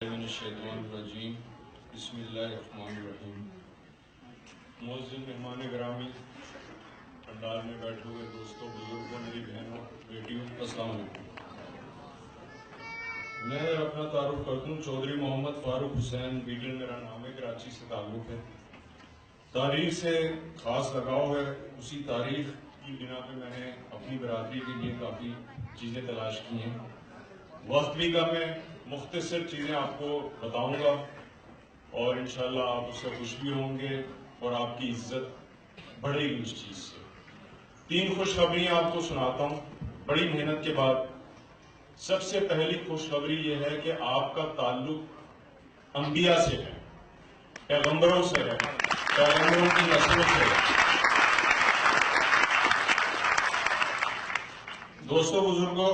من الشیطان الرجیم بسم اللہ الرحمن الرحیم۔ معزز مہمان گرامی، پنڈال میں بیٹھے ہوئے دوستوں، بزرگوں، میری بہنوں، بیٹیوں، السلام علیکم۔ میں اپنا تعارف کرتا ہوں، چودھری محمد فاروق حسین بیٹل میرا نام ہے، کراچی سے تعلق ہے۔ تاریخ سے خاص لگاؤ ہے، اسی تاریخ کی بنا پہ میں نے اپنی برادری کے لیے کافی چیزیں تلاش کی ہیں۔ وقت بھی کم ہے، مختصر چیزیں آپ کو بتاؤں گا اور انشاءاللہ آپ اس سے خوش بھی ہوں گے اور آپ کی عزت بڑھے گی اس چیز سے۔ 3 خوشخبریاں آپ کو سناتا ہوں بڑی محنت کے بعد۔ سب سے پہلی خوشخبری یہ ہے کہ آپ کا تعلق انبیاء سے ہے، پیغمبروں سے ہے، پیغمبروں کی نسلوں سے ہے۔ دوستوں، بزرگوں،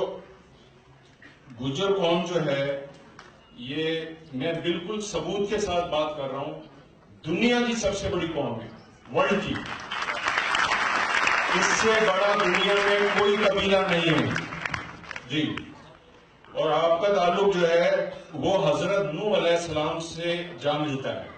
گجر قوم جو ہے، یہ میں بالکل ثبوت کے ساتھ بات کر رہا ہوں، دنیا کی سب سے بڑی قوم ہے، ورلڈ کی۔ اس سے بڑا دنیا میں کوئی قبیلہ نہیں ہے جی۔ اور آپ کا تعلق جو ہے وہ حضرت نوح علیہ السلام سے جا ملتا ہے۔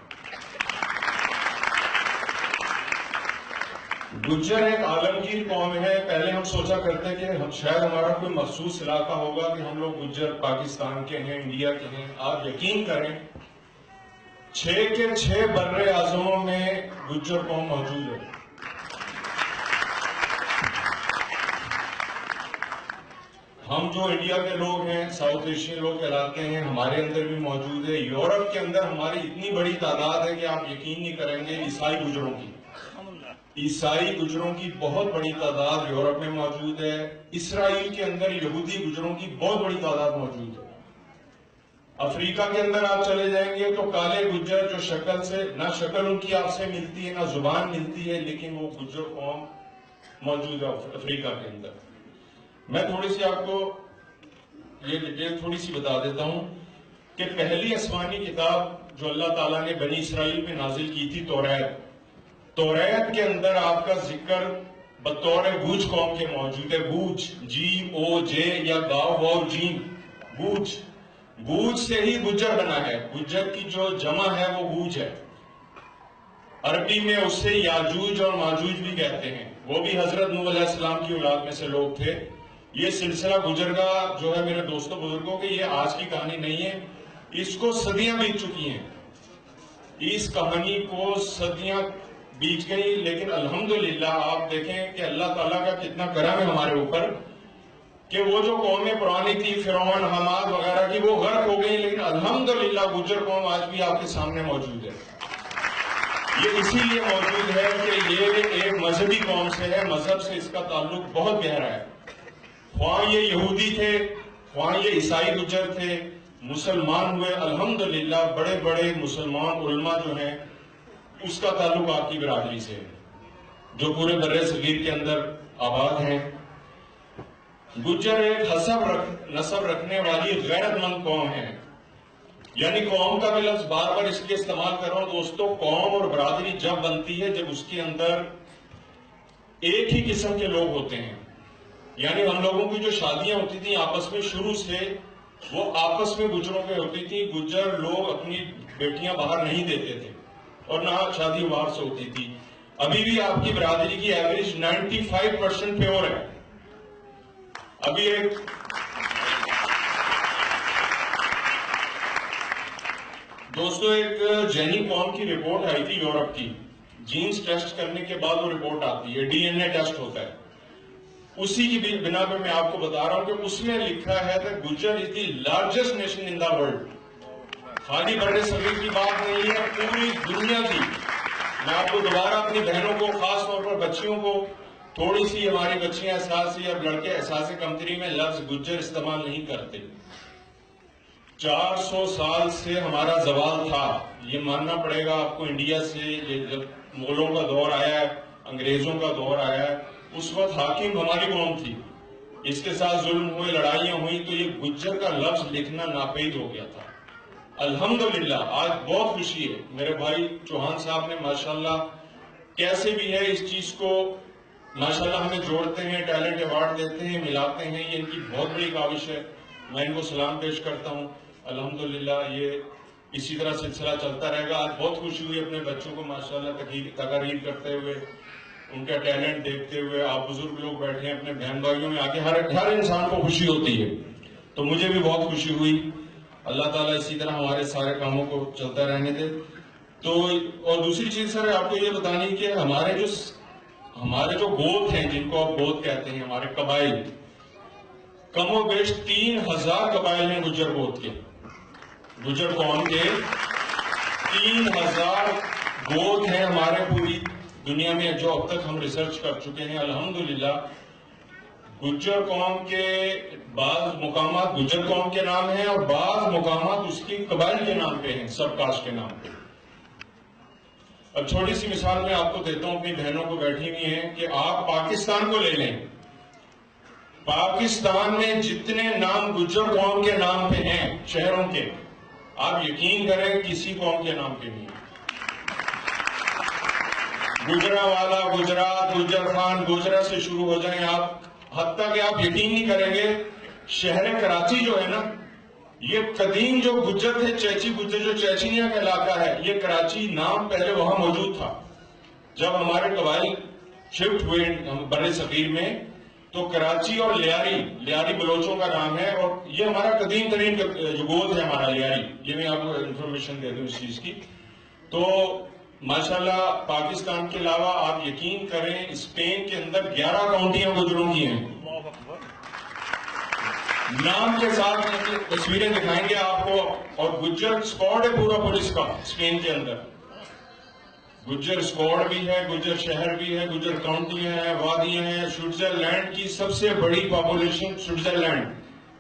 گجر ایک عالمگیر قوم ہے۔ پہلے ہم سوچا کرتے کہ شاید ہمارا کوئی مخصوص علاقہ ہوگا کہ ہم لوگ گجر پاکستان کے ہیں، انڈیا کے ہیں۔ آپ یقین کریں 6 کے 6 بر اعظموں میں گجر قوم موجود ہے۔ ہم جو انڈیا کے لوگ ہیں، ساؤتھ ایشین لوگ کہلاتے ہیں، ہمارے اندر بھی موجود ہے۔ یورپ کے اندر ہماری اتنی بڑی تعداد ہے کہ آپ یقین نہیں کریں گے۔ عیسائی گجروں کی بہت بڑی تعداد یورپ میں موجود ہے۔ اسرائیل کے اندر یہودی گجروں کی بہت بڑی تعداد موجود ہے۔ افریقہ کے اندر آپ چلے جائیں گے تو کالے گجر جو شکل سے نہ شکل ان کی آپ سے ملتی ہے نہ زبان ملتی ہے، لیکن وہ گجر قوم موجود ہے افریقہ کے اندر۔ میں تھوڑی سی آپ کو یہ ڈیٹیل تھوڑی سی بتا دیتا ہوں کہ پہلی آسمانی کتاب جو اللہ تعالیٰ نے بنی اسرائیل پہ نازل کی تھی، توریت کے اندر آپ کا ذکر بطور گوج قوم کے موجود ہے۔ گوج، GOJ یا گاؤ اور جیم، گوج سے ہی گجر بنا ہے۔ گجر کی جو جمع ہے وہ گوج ہے۔ عربی میں اس سے یاجوج اور ماجوج بھی کہتے ہیں۔ وہ بھی حضرت نوح علیہ السلام کی اولاد میں سے لوگ تھے۔ یہ سلسلہ گجر کا جو ہے میرے دوستوں بزرگوں کہ یہ آج کی کہانی نہیں ہے، اس کو صدیاں بیت چکی ہیں، اس کہانی کو صدیاں بیت گئی، لیکن الحمدللہ آپ دیکھیں کہ اللہ تعالیٰ کا کتنا کرم ہے ہمارے اوپر کہ وہ جو قومیں پرانی تھی، فرعون، حماد وغیرہ کی، وہ غرق ہو گئی، لیکن الحمدللہ گجر قوم آج بھی آپ کے سامنے موجود ہے۔ یہ اسی لیے موجود ہے کہ یہ ایک مذہبی قوم سے ہے، مذہب سے اس کا تعلق بہت گہرا ہے۔ خواہ یہ یہودی تھے، خواہ یہ عیسائی گجر تھے، مسلمان ہوئے، الحمدللہ بڑے بڑے مسلمان علماء جو ہیں اس کا تعلق آپ کی برادری سے ہے، جو پورے بر صغیر کے اندر آباد ہیں۔ گجر ایک نسب رکھنے والی غیرت مند قوم ہے۔ یعنی قوم کا میں لفظ بار بار اس لیے استعمال کر رہا ہوں دوستوں، قوم اور برادری جب بنتی ہے جب اس کے اندر ایک ہی قسم کے لوگ ہوتے ہیں۔ یعنی ہم لوگوں کی جو شادیاں ہوتی تھیں آپس میں، شروع سے وہ آپس میں گجروں پہ ہوتی تھی۔ گجر لوگ اپنی بیٹیاں باہر نہیں دیتے تھے اور نہ شادی باہر سے ہوتی تھی۔ ابھی بھی آپ کی برادری کی ایوریج 95% پیور ہے۔ ابھی ایک دوستو ایک جینی قوم کی رپورٹ آئی تھی یورپ کی، جینز ٹیسٹ کرنے کے بعد وہ رپورٹ آتی ہے، DNA ٹیسٹ ہوتا ہے، اسی کی بنا پہ میں آپ کو بتا رہا ہوں کہ اس میں لکھا ہے کہ Gujjar is the largest nation in the world. خالی بر صغیر کی بات نہیں ہے، پوری دنیا کی۔ میں آپ کو دوبارہ اپنی بہنوں کو، خاص طور پر بچیوں کو، تھوڑی سی ہماری بچیاں احساسی اور لڑکے احساس کمتری میں لفظ گجر استعمال نہیں کرتے۔ 400 سال سے ہمارا زوال تھا، یہ ماننا پڑے گا آپ کو۔ انڈیا سے جب مغلوں کا دور آیا ہے، انگریزوں کا دور آیا ہے، اس وقت حاکم ہماری قوم تھی، اس کے ساتھ ظلم ہوئے، لڑائیاں ہوئی، تو یہ گجر کا لفظ لکھنا ناپید ہو گیا تھا۔ الحمدللہ آج بہت خوشی ہے، میرے بھائی چوہان صاحب نے ماشاءاللہ کیسے بھی ہے اس چیز کو ماشاءاللہ ہمیں جوڑتے ہیں، ٹیلنٹ ایوارڈ دیتے ہیں، ملاتے ہیں، یہ ان کی بہت بڑی کاوش ہے، میں ان کو سلام پیش کرتا ہوں۔ الحمدللہ یہ اسی طرح سلسلہ چلتا رہے گا. آج بہت خوشی ہوئی اپنے بچوں کو ماشاءاللہ تقاریر کرتے ہوئے, ان کا ٹیلنٹ دیکھتے ہوئے. آپ بزرگ لوگ بیٹھے ہیں, اپنے بہن بھائیوں میں آگے ہر انسان کو خوشی ہوتی ہے, تو مجھے بھی بہت خوشی ہوئی. اللہ تعالیٰ اسی طرح ہمارے سارے کاموں کو چلتا رہنے دے. تو اور دوسری چیز سر آپ کو یہ بتانی کہ ہمارے جو گوت ہیں, جن کو آپ گوت کہتے ہیں, ہمارے قبائل, کم و بیش 3000 قبائل ہیں گجر گوت کے, گجر قوم کے 3000 گوت ہیں ہمارے پوری دنیا میں, جو اب تک ہم ریسرچ کر چکے ہیں. الحمدللہ گجر قوم کے بعض مقامات گجر قوم کے نام ہیں, اور بعض مقامات اس کی قبائل کے نام پہ ہیں, سب کاسٹ کے نام پہ. اب چھوٹی سی مثال میں آپ کو دیتا ہوں, اپنی بہنوں کو بیٹھی ہوئی ہیں, کہ آپ پاکستان کو لے لیں, پاکستان میں جتنے نام گجر قوم کے نام پہ ہیں شہروں کے, آپ یقین کریں کسی قوم کے نام پہ نہیں. گجرانوالا, گجرات, گجر خان, گجرا سے شروع ہو جائیں آپ, حتیٰ کہ آپ یقین نہیں کریں گے, شہر کراچی جو ہے نا, یہ قدیم جو گجر تھے, چیچی گجر, جو چیچینیا کا علاقہ ہے, یہ کراچی نام پہلے وہاں موجود تھا. جب ہمارے قبائل شفٹ ہوئے بر صغیر میں, تو کراچی اور لیاری بلوچوں کا نام ہے, اور یہ ہمارا قدیم ترین جو گوت ہے ہمارا لیاری. یہ میں آپ کو انفارمیشن دے دوں اس چیز کی. تو ماشاءاللہ پاکستان کے علاوہ آپ یقین کریں اسپین کے اندر 11 کاؤنٹیاں گجروں کی ہیں, نام کے ساتھ تصویریں دکھائیں گے آپ کو. اور گجر اسکواڈ ہے پورا پولیس کا اسپین کے اندر, گجر اسکواڈ بھی ہے, گجر شہر بھی ہے, گجر کاؤنٹیاں ہیں, وادیاں ہیں. سوئٹزرلینڈ کی سب سے بڑی پاپولیشن سوئٹزرلینڈ,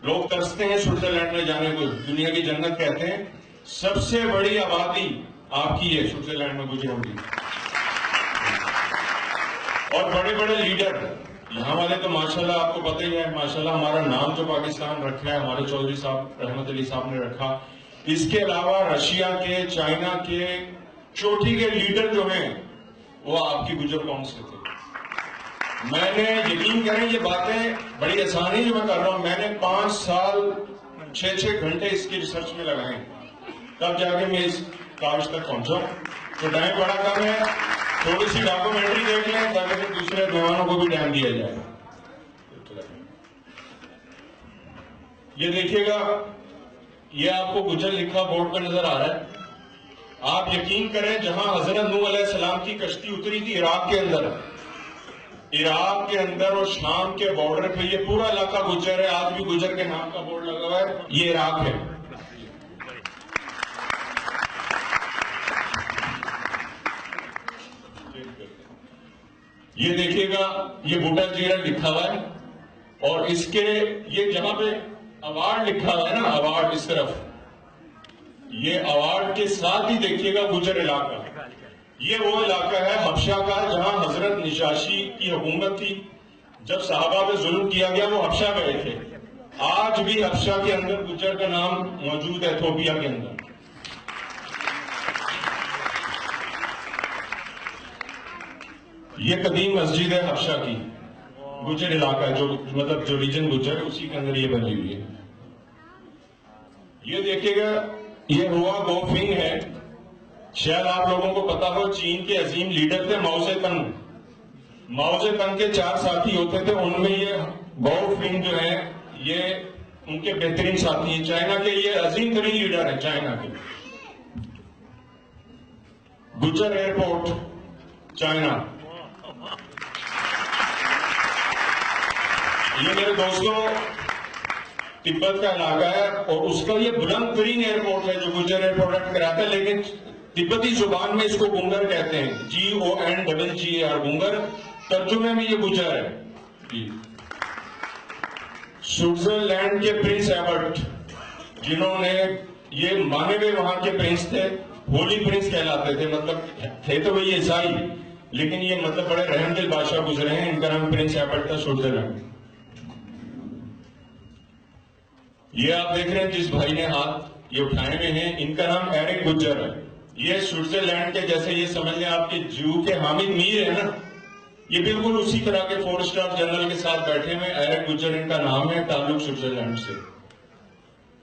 لوگ ترستے ہیں سوئٹزرلینڈ میں جانے کو, دنیا کی جنت کہتے ہیں. سب سے بڑی آبادی آپ کی ہے سوئٹزرلینڈ میں گجروں کی, اور بڑے بڑے لیڈر یہاں والے تو ماشاءاللہ آپ کو پتہ ہی ہے. ماشاءاللہ ہمارا نام جو پاکستان رکھا ہے, ہمارے چودھری صاحب رحمت علی صاحب نے رکھا. اس کے علاوہ رشیا کے, چائنا کے, چوٹی کے لیڈر جو ہیں وہ آپ کی گجر قوم سے تھے. میں نے یقین کریں یہ باتیں بڑی آسانی جو میں کر رہا ہوں, میں نے 5 سال 6 گھنٹے اس کی ریسرچ میں لگائے, تب جا کے میں اس کاغذ تک پہنچا. تو ٹائم بڑا کم ہے, تھوڑی سی ڈاکومنٹری دیکھ لیں تاکہ پھر دوسرے مہمانوں کو بھی ٹائم دیا جائے. یہ دیکھیے گا, یہ آپ کو گجر لکھا بورڈ پر نظر آ رہا ہے. آپ یقین کریں جہاں حضرت نوح علیہ السلام کی کشتی اتری تھی عراق کے اندر اور شام کے بارڈر پہ, یہ پورا علاقہ گجر ہے. آج بھی گجر کے نام کا بورڈ لگا ہوا ہے, یہ عراق ہے. یہ دیکھیے گا, یہ بوٹا جیرا لکھا ہوا ہے, اور اس کے یہ جہاں پہ اوارڈ لکھا ہوا ہے نا, اوارڈ اس طرف, یہ اوارڈ کے ساتھ ہی دیکھیے گا گجر علاقہ. یہ وہ علاقہ ہے حبشہ کا جہاں حضرت نجاشی کی حکومت تھی. جب صحابہ پہ ظلم کیا گیا وہ حبشہ گئے تھے. آج بھی حبشہ کے اندر گجر کا نام موجود ہے, ایتھوپیا کے اندر. یہ قدیم مسجد ہے حبشہ کی, گجر علاقہ جو مطلب جو ریجن گجر ہے اسی کے اندر یہ بنی ہوئی ہے. یہ دیکھیے گا, یہ ہوا گوفنگ ہے. شاید آپ لوگوں کو پتا ہو, چین کے عظیم لیڈر تھے ماؤ زیدونگ. ماؤ زیدونگ کے 4 ساتھی ہوتے تھے, ان میں یہ گوفنگ جو ہے یہ ان کے بہترین ساتھی ہیں. چائنا کے یہ عظیم ترین لیڈر ہیں چائنا کے. گجر ایئرپورٹ چائنا. یہ میرے دوستوں تبت کا علاقہ ہے, اور اس کا یہ بلند ترین ایئرپورٹ ہے جو گجر ایئرپورٹ کراتا ہے, لیکن تبتی زبان میں اس کو گنگر کہتے ہیں, GONGGR گنگر. ترجمے میں یہ گجر ہے. سوئٹزرلینڈ کے پرنس ایبرٹ, جنہوں نے یہ مانے ہوئے وہاں کے پرنس تھے, ہولی پرنس کہلاتے تھے, مطلب تھے تو وہی عیسائی, لیکن یہ مطلب بڑے رحم دل بادشاہ گزرے ہیں. ان کا نام پرنس ایبرٹ تھا سوئٹزرلینڈ. یہ آپ دیکھ رہے ہیں جس بھائی نے ہاتھ یہ اٹھائے ہوئے ہیں, ان کا نام ایرک گجر ہے. یہ سوئٹزرلینڈ کے جیسے یہ سمجھ لیں آپ کے جیو کے حامد میر ہے نا, یہ بالکل اسی طرح کے 4 اسٹار جنرل کے ساتھ بیٹھے ہوئے. ایرک گجر ان کا نام ہے, تعلق سوئٹزرلینڈ سے.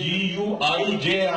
GUIJR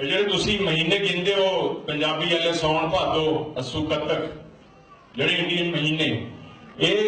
ਜਿਹੜੇ ਤੁਸੀਂ ਮਹੀਨੇ ਗਿਣਦੇ ਹੋ ਪੰਜਾਬੀ ਵਾਲੇ ਸੌਣ ਭਾਦੋ ਅੱਸੂ ਕੱਤਕ, ਜਿਹੜੇ ਇੰਡੀਅਨ ਮਹੀਨੇ, ਇਹ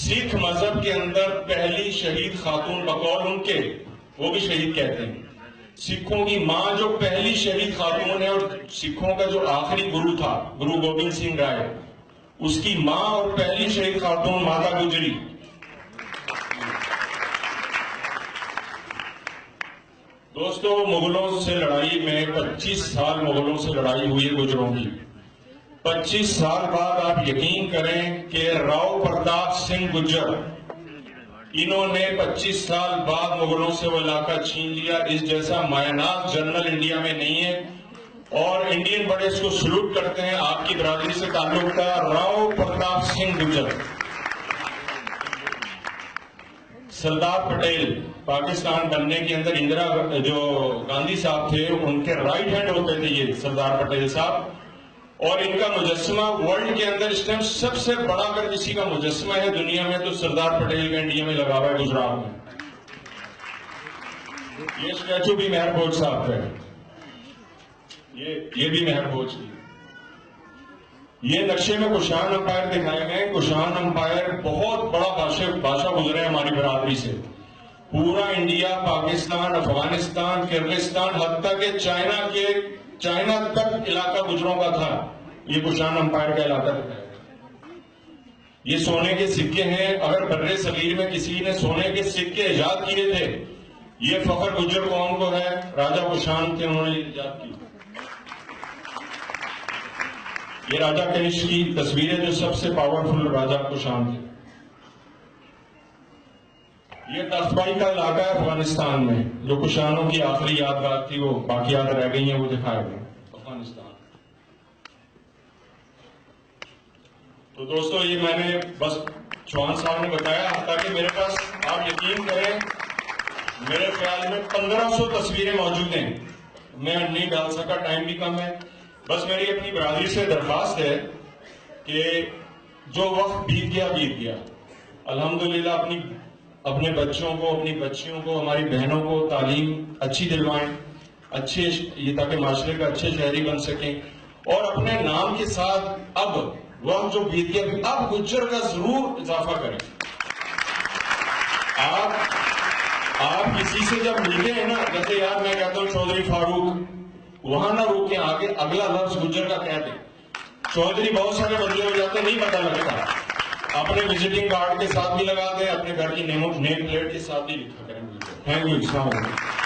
سکھ مذہب کے اندر پہلی شہید خاتون بقول ان کے، وہ بھی شہید کہتے ہیں، سکھوں کی ماں جو پہلی شہید خاتون ہے اور سکھوں کا جو آخری گرو تھا گرو گوبند سنگھ رائے، اس کی ماں اور پہلی شہید خاتون ماتا گجری۔ دوستو، مغلوں سے لڑائی میں 25 سال مغلوں سے لڑائی ہوئی ہے گجروں کی۔ 25 سال بعد آپ یقین کریں کہ راؤ پرتاپ سنگھ گجر، انہوں نے 25 سال بعد مغلوں سے وہ علاقہ چھین لیا۔ اس جیسا مائناز جنرل انڈیا میں نہیں ہے، اور انڈین بڑے اس کو سلوٹ کرتے ہیں۔ آپ کی برادری سے تعلق تھا راؤ پرتاپ سنگھ گجر۔ سردار پٹیل، پاکستان بننے کے اندر اندرا جو گاندھی صاحب تھے ان کے رائٹ ہینڈ ہوتے تھے یہ سردار پٹیل صاحب، اور ان کا مجسمہ ورلڈ کے اندر اس ٹائم سب سے بڑا اگر کسی کا مجسمہ ہے دنیا میں تو سردار پٹیل کا انڈیا میں لگا ہوا ہے گجرات میں۔ یہ اسٹیچو بھی مہر بھوج صاحب کا ہے، یہ بھی مہر بھوج کی۔ یہ نقشے میں کشان امپائر دکھائے گئے۔ کشان امپائر بہت بڑا بادشاہ گزرے ہماری برادری سے۔ پورا انڈیا، پاکستان، افغانستان، کرغزستان، حتیٰ کہ چائنا تک علاقہ گجروں کا تھا۔ یہ کشان امپائر کا علاقہ دکھائے گا۔ یہ سونے کے سکے ہیں۔ اگر بر صغیر میں کسی نے سونے کے سکے ایجاد کیے تھے، یہ فخر گجر قوم کو ہے۔ راجہ کشان تھے، انہوں نے ایجاد کی۔ یہ راجہ کنشک کی تصویر ہے جو سب سے پاورفل راجہ کشان تھے۔ یہ تختبائی کا علاقہ ہے افغانستان میں، جو کشانوں کی آخری یادگار تھی، وہ باقیات رہ گئی ہیں، وہ دکھائے گئے افغانستان۔ تو دوستو، یہ میں نے بس چوہان صاحب نے بتایا، تاکہ میرے پاس آپ یقین کریں میرے خیال میں 1500 تصویریں موجود ہیں۔ میں نہیں ڈال سکا، ٹائم بھی کم ہے۔ بس میری اپنی برادری سے درخواست ہے کہ جو وقت بیت گیا، الحمدللہ اپنے بچوں کو، اپنی بچیوں کو، ہماری بہنوں کو تعلیم اچھی دلوائیں، یہ تاکہ معاشرے کا اچھے شہری بن سکیں، اور اپنے نام کے ساتھ اب وقت جو بیت گیا، اب گجر کا ضرور اضافہ کریں۔ آپ کسی سے جب ملتے ہیں نا، جیسے یار میں کہتا ہوں چودھری فاروق، وہاں نہ روکیں، آگے اگلا لفظ گجر کا کہہ دیں۔ چودھری بہت سارے بندے ہو جاتے ہیں، نہیں پتہ لگتا۔ اپنے وزٹنگ کارڈ کے ساتھ بھی لگا دیں، اپنے گھر کی نیم پلیٹ کے ساتھ بھی لکھا کریں۔ تھینک یو، السلام علیکم۔